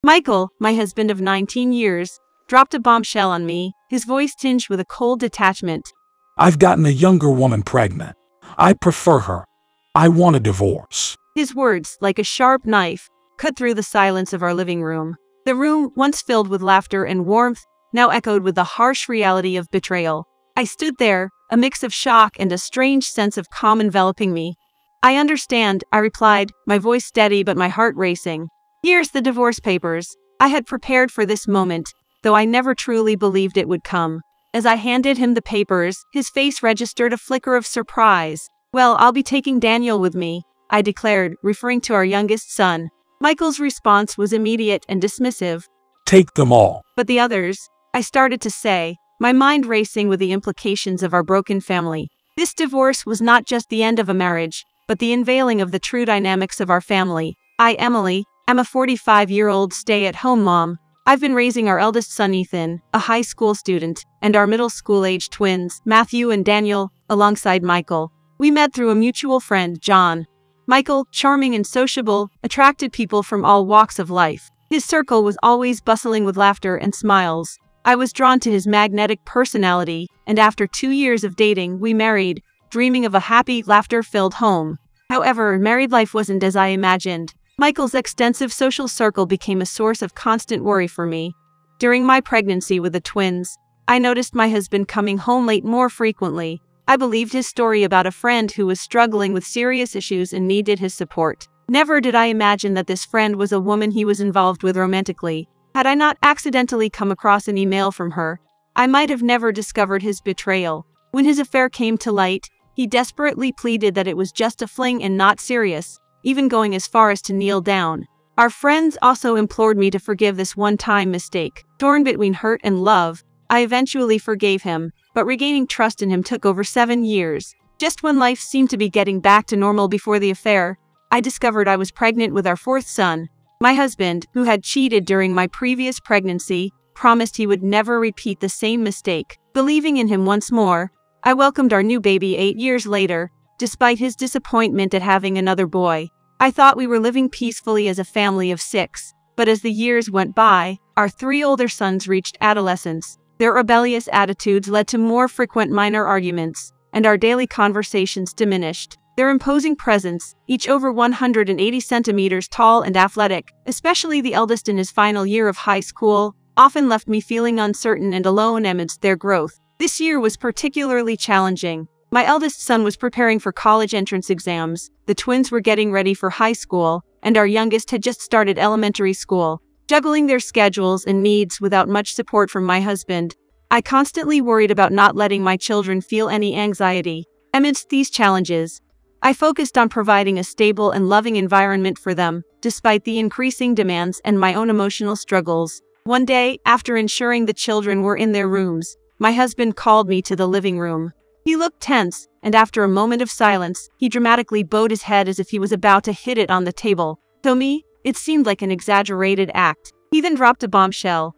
Michael, my husband of 19 years, dropped a bombshell on me, his voice tinged with a cold detachment. I've gotten a younger woman pregnant. I prefer her. I want a divorce. His words, like a sharp knife, cut through the silence of our living room. The room, once filled with laughter and warmth, now echoed with the harsh reality of betrayal. I stood there, a mix of shock and a strange sense of calm enveloping me. I understand, I replied, my voice steady but my heart racing. Here's the divorce papers. I had prepared for this moment, though I never truly believed it would come. As I handed him the papers, his face registered a flicker of surprise. Well, I'll be taking Daniel with me, I declared, referring to our youngest son. Michael's response was immediate and dismissive. Take them all. But the others, I started to say, my mind racing with the implications of our broken family. This divorce was not just the end of a marriage, but the unveiling of the true dynamics of our family. I, Emily, am a 45-year-old stay-at-home mom. I've been raising our eldest son Ethan, a high school student, and our middle school-aged twins, Matthew and Daniel, alongside Michael. We met through a mutual friend, John. Michael, charming and sociable, attracted people from all walks of life. His circle was always bustling with laughter and smiles. I was drawn to his magnetic personality, and after 2 years of dating, we married, dreaming of a happy, laughter-filled home. However, married life wasn't as I imagined. Michael's extensive social circle became a source of constant worry for me. During my pregnancy with the twins, I noticed my husband coming home late more frequently. I believed his story about a friend who was struggling with serious issues and needed his support. Never did I imagine that this friend was a woman he was involved with romantically. Had I not accidentally come across an email from her, I might have never discovered his betrayal. When his affair came to light, he desperately pleaded that it was just a fling and not serious, even going as far as to kneel down. Our friends also implored me to forgive this one-time mistake. Torn between hurt and love, I eventually forgave him, but regaining trust in him took over 7 years. Just when life seemed to be getting back to normal before the affair, I discovered I was pregnant with our 4th son. My husband, who had cheated during my previous pregnancy, promised he would never repeat the same mistake. Believing in him once more, I welcomed our new baby 8 years later, despite his disappointment at having another boy. I thought we were living peacefully as a family of 6, but as the years went by, our 3 older sons reached adolescence. Their rebellious attitudes led to more frequent minor arguments, and our daily conversations diminished. Their imposing presence, each over 180 centimeters tall and athletic, especially the eldest in his final year of high school, often left me feeling uncertain and alone amidst their growth. This year was particularly challenging. My eldest son was preparing for college entrance exams, the twins were getting ready for high school, and our youngest had just started elementary school. Juggling their schedules and needs without much support from my husband, I constantly worried about not letting my children feel any anxiety. Amidst these challenges, I focused on providing a stable and loving environment for them, despite the increasing demands and my own emotional struggles. One day, after ensuring the children were in their rooms, my husband called me to the living room. He looked tense, and after a moment of silence, he dramatically bowed his head as if he was about to hit it on the table. To me, it seemed like an exaggerated act. He then dropped a bombshell.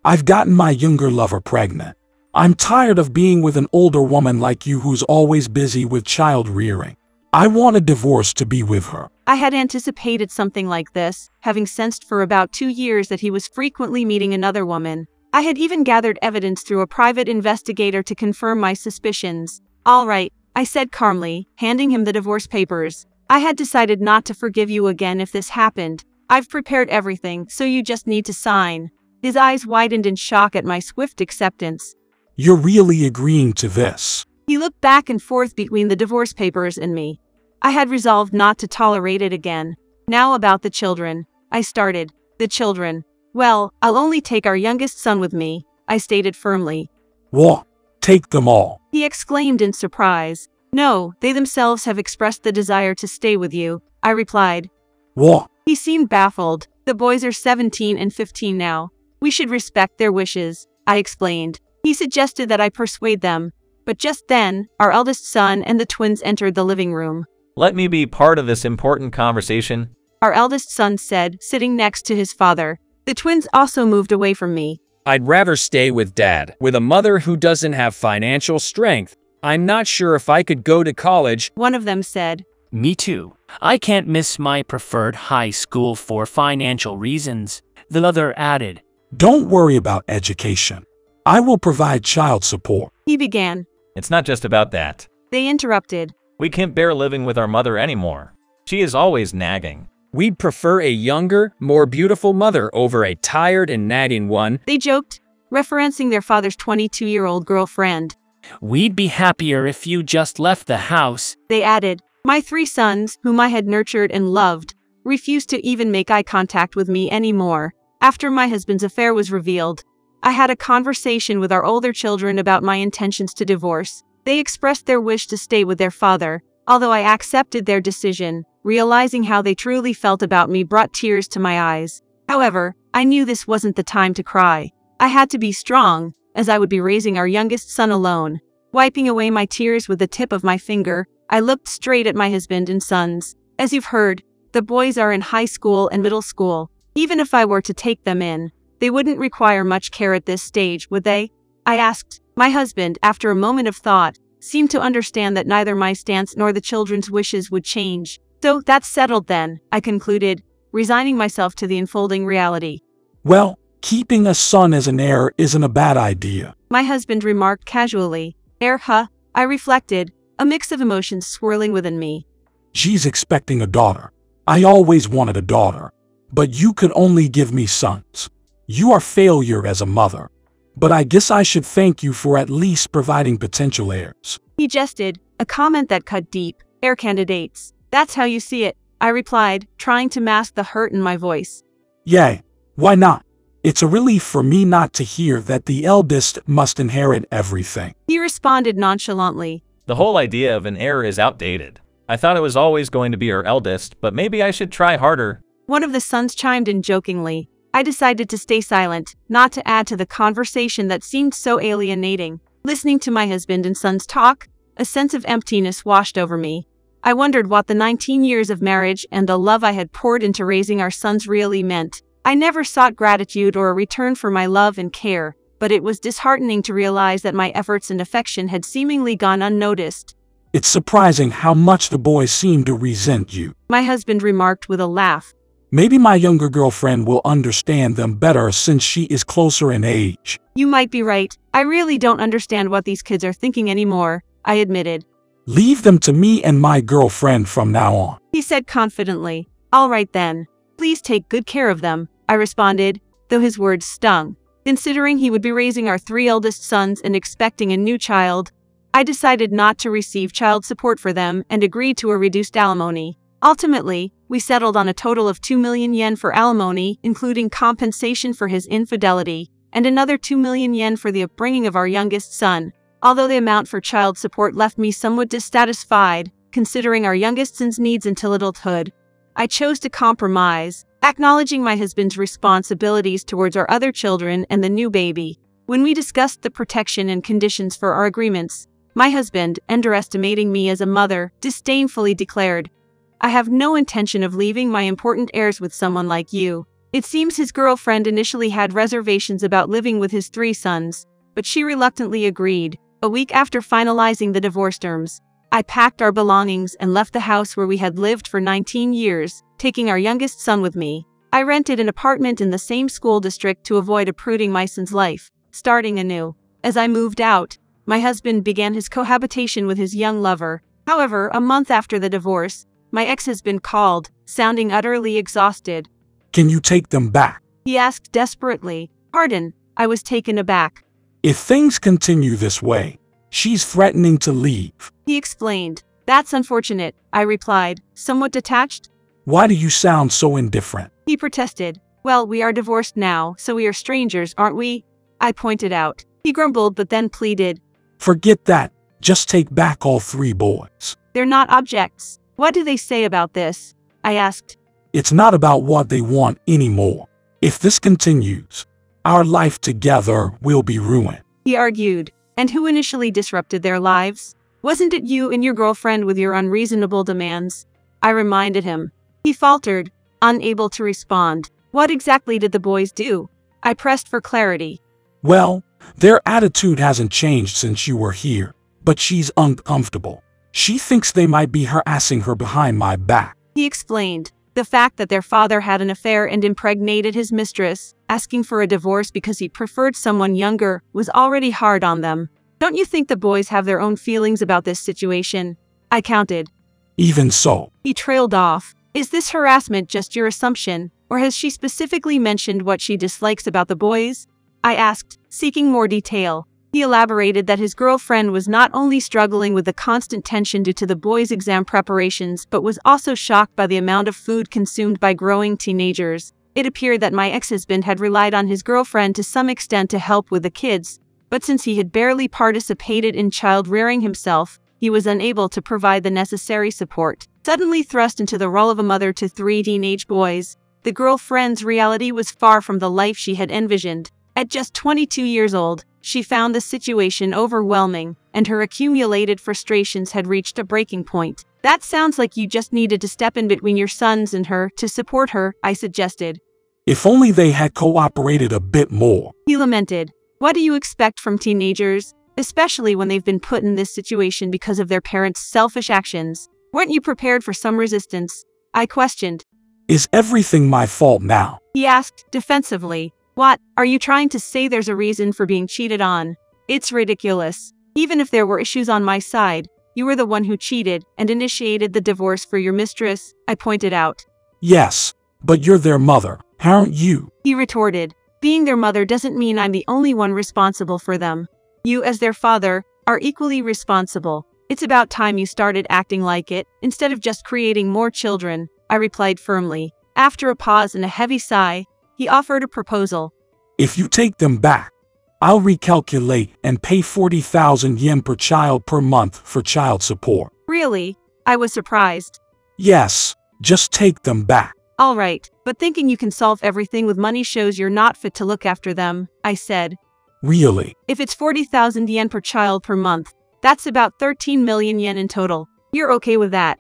I've gotten my younger lover pregnant. I'm tired of being with an older woman like you who's always busy with child rearing. I want a divorce to be with her. I had anticipated something like this, having sensed for about 2 years that he was frequently meeting another woman. I had even gathered evidence through a private investigator to confirm my suspicions. All right, I said calmly, handing him the divorce papers. I had decided not to forgive you again if this happened. I've prepared everything, so you just need to sign. His eyes widened in shock at my swift acceptance. You're really agreeing to this? He looked back and forth between the divorce papers and me. I had resolved not to tolerate it again. Now about the children. I started. The children. Well, I'll only take our youngest son with me, I stated firmly. What? Take them all? He exclaimed in surprise. No, they themselves have expressed the desire to stay with you, I replied. What? He seemed baffled. The boys are 17 and 15 now. We should respect their wishes, I explained. He suggested that I persuade them. But just then, our eldest son and the twins entered the living room. Let me be part of this important conversation, our eldest son said, sitting next to his father. The twins also moved away from me. I'd rather stay with Dad, with a mother who doesn't have financial strength. I'm not sure if I could go to college, one of them said. Me too. I can't miss my preferred high school for financial reasons. the other added. Don't worry about education. I will provide child support. He began. It's not just about that. They interrupted. We can't bear living with our mother anymore. She is always nagging. We'd prefer a younger, more beautiful mother over a tired and nagging one. They joked, referencing their father's 22-year-old girlfriend. We'd be happier if you just left the house. They added. My 3 sons, whom I had nurtured and loved, refused to even make eye contact with me anymore. After my husband's affair was revealed, I had a conversation with our older children about my intentions to divorce. They expressed their wish to stay with their father, although I accepted their decision. Realizing how they truly felt about me brought tears to my eyes. However, I knew this wasn't the time to cry. I had to be strong, as I would be raising our youngest son alone. Wiping away my tears with the tip of my finger, I looked straight at my husband and sons. As you've heard, the boys are in high school and middle school. Even if I were to take them in, they wouldn't require much care at this stage, would they? I asked. My husband, after a moment of thought, seemed to understand that neither my stance nor the children's wishes would change. So, that's settled then, I concluded, resigning myself to the unfolding reality. Well, keeping a son as an heir isn't a bad idea. My husband remarked casually. Heir, huh? I reflected, a mix of emotions swirling within me. She's expecting a daughter. I always wanted a daughter. But you could only give me sons. You are failure as a mother. But I guess I should thank you for at least providing potential heirs. He jested, a comment that cut deep. Heir candidates. That's how you see it, I replied, trying to mask the hurt in my voice. Yay, why not? It's a relief for me not to hear that the eldest must inherit everything. He responded nonchalantly. The whole idea of an heir is outdated. I thought it was always going to be our eldest, but maybe I should try harder. One of the sons chimed in jokingly. I decided to stay silent, not to add to the conversation that seemed so alienating. Listening to my husband and sons talk, a sense of emptiness washed over me. I wondered what the 19 years of marriage and the love I had poured into raising our sons really meant. I never sought gratitude or a return for my love and care, but it was disheartening to realize that my efforts and affection had seemingly gone unnoticed. It's surprising how much the boys seem to resent you. My husband remarked with a laugh. Maybe my younger girlfriend will understand them better since she is closer in age. You might be right. I really don't understand what these kids are thinking anymore, I admitted. Leave them to me and my girlfriend from now on, he said confidently. All right then. Please take good care of them, I responded, though his words stung. Considering he would be raising our 3 eldest sons and expecting a new child, I decided not to receive child support for them and agreed to a reduced alimony. Ultimately, we settled on a total of 2 million yen for alimony, including compensation for his infidelity, and another 2 million yen for the upbringing of our youngest son. Although the amount for child support left me somewhat dissatisfied, considering our youngest son's needs until adulthood, I chose to compromise, acknowledging my husband's responsibilities towards our other children and the new baby. When we discussed the protection and conditions for our agreements, my husband, underestimating me as a mother, disdainfully declared, I have no intention of leaving my important heirs with someone like you. It seems his girlfriend initially had reservations about living with his 3 sons, but she reluctantly agreed. A week after finalizing the divorce terms, I packed our belongings and left the house where we had lived for 19 years, taking our youngest son with me. I rented an apartment in the same school district to avoid uprooting my son's life, starting anew. As I moved out, my husband began his cohabitation with his young lover. However, a month after the divorce, my ex-husband called, sounding utterly exhausted. Can you take them back? He asked desperately. Pardon, I was taken aback. If things continue this way, she's threatening to leave. He explained. That's unfortunate, I replied, somewhat detached. Why do you sound so indifferent? He protested. Well, we are divorced now, so we are strangers, aren't we? I pointed out. He grumbled but then pleaded. Forget that. Just take back all 3 boys. They're not objects. What do they say about this? I asked. It's not about what they want anymore. If this continues, our life together will be ruined. He argued. And who initially disrupted their lives? Wasn't it you and your girlfriend with your unreasonable demands? I reminded him. He faltered, unable to respond. What exactly did the boys do? I pressed for clarity. Well, their attitude hasn't changed since you were here, but she's uncomfortable. She thinks they might be harassing her behind my back. He explained. The fact that their father had an affair and impregnated his mistress, asking for a divorce because he preferred someone younger, was already hard on them. Don't you think the boys have their own feelings about this situation? I counted. Even so, He trailed off. Is this harassment just your assumption, or has she specifically mentioned what she dislikes about the boys? I asked, seeking more detail. He elaborated that his girlfriend was not only struggling with the constant tension due to the boys' exam preparations but was also shocked by the amount of food consumed by growing teenagers. It appeared that my ex-husband had relied on his girlfriend to some extent to help with the kids, but since he had barely participated in child-rearing himself, he was unable to provide the necessary support. Suddenly thrust into the role of a mother to 3 teenage boys, the girlfriend's reality was far from the life she had envisioned. At just 22 years old, she found the situation overwhelming, and her accumulated frustrations had reached a breaking point. That sounds like you just needed to step in between your sons and her to support her, I suggested. if only they had cooperated a bit more. He lamented. What do you expect from teenagers, especially when they've been put in this situation because of their parents' selfish actions? Weren't you prepared for some resistance? I questioned. Is everything my fault now? He asked, defensively. What, are you trying to say there's a reason for being cheated on? It's ridiculous. Even if there were issues on my side, you were the one who cheated and initiated the divorce for your mistress, I pointed out. Yes, but you're their mother, aren't you? He retorted. Being their mother doesn't mean I'm the only one responsible for them. You, as their father, are equally responsible. It's about time you started acting like it, instead of just creating more children, I replied firmly. After a pause and a heavy sigh, he offered a proposal. If you take them back, I'll recalculate and pay 40,000 yen per child per month for child support. Really? I was surprised. Yes, just take them back. All right, but thinking you can solve everything with money shows you're not fit to look after them, I said. Really? If it's 40,000 yen per child per month, that's about 13 million yen in total. You're okay with that?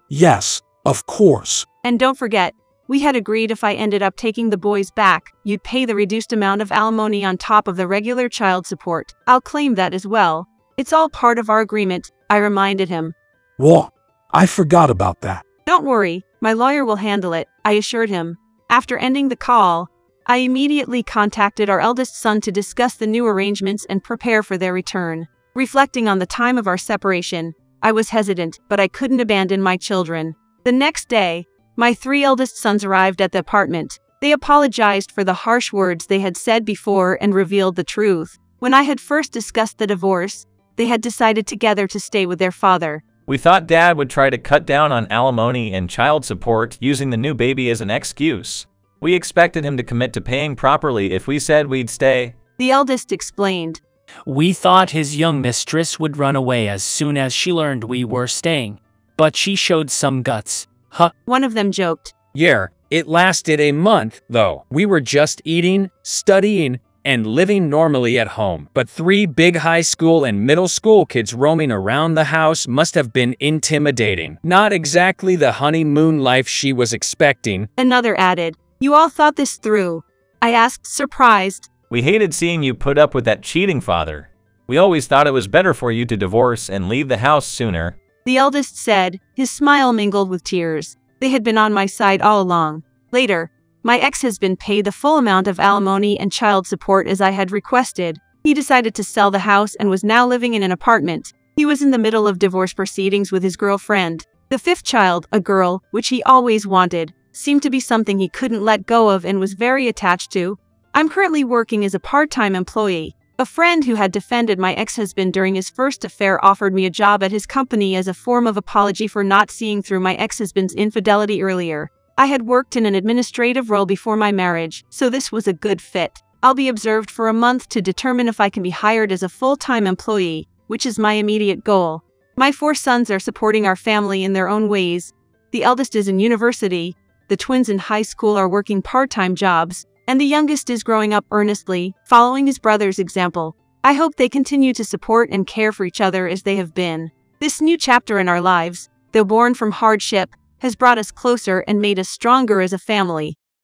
Yes, of course. And don't forget, we had agreed if I ended up taking the boys back, you'd pay the reduced amount of alimony on top of the regular child support. I'll claim that as well. It's all part of our agreement, I reminded him. What? I forgot about that. Don't worry, my lawyer will handle it, I assured him. After ending the call, I immediately contacted our eldest son to discuss the new arrangements and prepare for their return. Reflecting on the time of our separation, I was hesitant, but I couldn't abandon my children. The next day, my 3 eldest sons arrived at the apartment. They apologized for the harsh words they had said before and revealed the truth. When I had first discussed the divorce, they had decided together to stay with their father. We thought Dad would try to cut down on alimony and child support using the new baby as an excuse. We expected him to commit to paying properly if we said we'd stay. The eldest explained. We thought his young mistress would run away as soon as she learned we were staying, but she showed some guts. Huh. One of them joked. Yeah, it lasted a month, though. We were just eating, studying, and living normally at home. But 3 big high school and middle school kids roaming around the house must have been intimidating. Not exactly the honeymoon life she was expecting. Another added. You all thought this through? I asked, surprised. We hated seeing you put up with that cheating father. We always thought it was better for you to divorce and leave the house sooner. The eldest said, his smile mingled with tears. They had been on my side all along. Later, my ex-husband paid the full amount of alimony and child support as I had requested. He decided to sell the house and was now living in an apartment. He was in the middle of divorce proceedings with his girlfriend. The 5th child, a girl, which he always wanted, seemed to be something he couldn't let go of and was very attached to. I'm currently working as a part-time employee. A friend who had defended my ex-husband during his first affair offered me a job at his company as a form of apology for not seeing through my ex-husband's infidelity earlier. I had worked in an administrative role before my marriage, so this was a good fit. I'll be observed for a month to determine if I can be hired as a full-time employee, which is my immediate goal. My 4 sons are supporting our family in their own ways. The eldest is in university, the twins in high school are working part-time jobs, and the youngest is growing up earnestly, following his brother's example. I hope they continue to support and care for each other as they have been. This new chapter in our lives, though born from hardship, has brought us closer and made us stronger as a family.